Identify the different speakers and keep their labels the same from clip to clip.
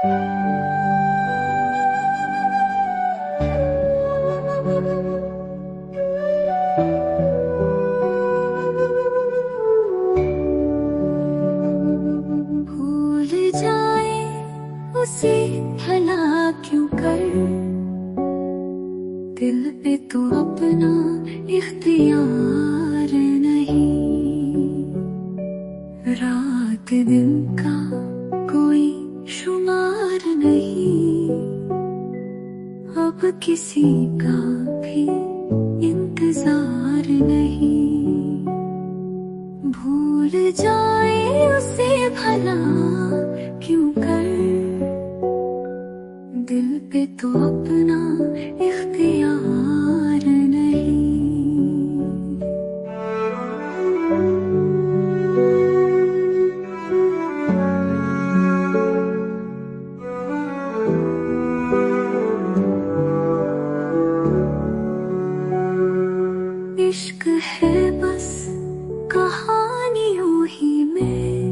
Speaker 1: भूल जाए उसे भला क्यों कर, दिल पे तो अपना इख्तियार नहीं। रात दिन का कोई शुमार नहीं, अब किसी का भी इंतजार नहीं। भूल जाए उसे भला क्यों कर, दिल पे तो अपना इख्तियार नहीं। इश्क है बस कहानियों ही में,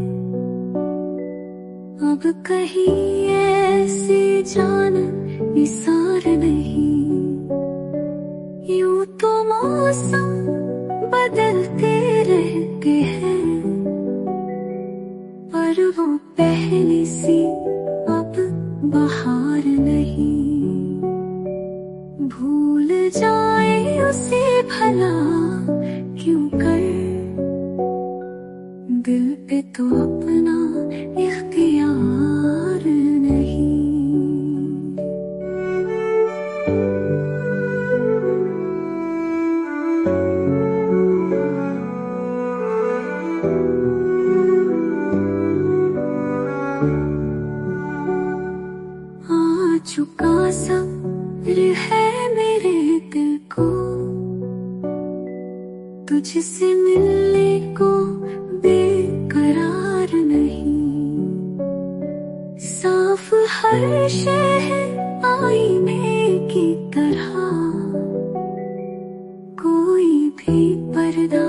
Speaker 1: अब कहीं ऐसी जान निसार नहीं। यूं तो मौसम बदलते रहते हैं, पर वो पहले सी अब बहार नहीं। भूल जाए उसे भला क्यों कर, दिल पे तो अपना इख्तियार नहीं। आ चुका सब्र है मेरे दिल को, तुझसे मिलने को बेकरार नहीं। साफ हर शहर आईने की तरह, कोई भी पर्दा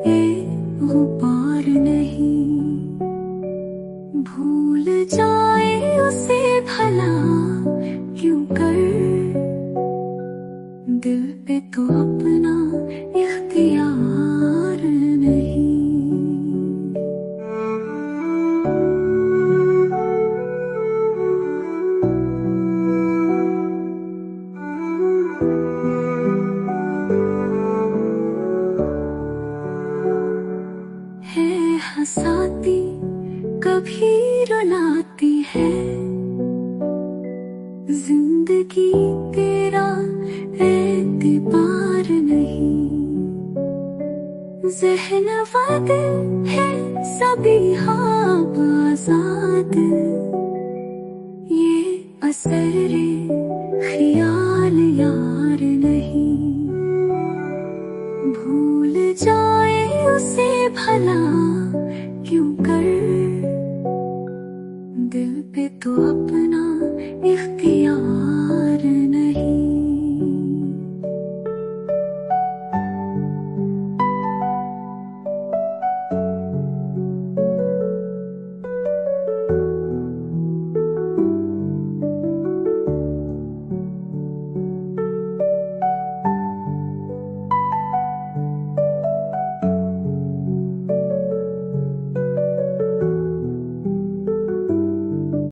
Speaker 1: ए गुबार नहीं। भूल जाए उसे भला क्यों कर, दिल पे तो अपना इख्तियार नहीं। है हंसाती कभी रुलाती है, जिंदगी तेरा एतबार नहीं। ज़हन वादे है सभी ख्वाब आजाद, ये असरे ख्याल यार नहीं। भूल जाए उसे भला क्यों कर, दिल पे तो अपना इख्तियार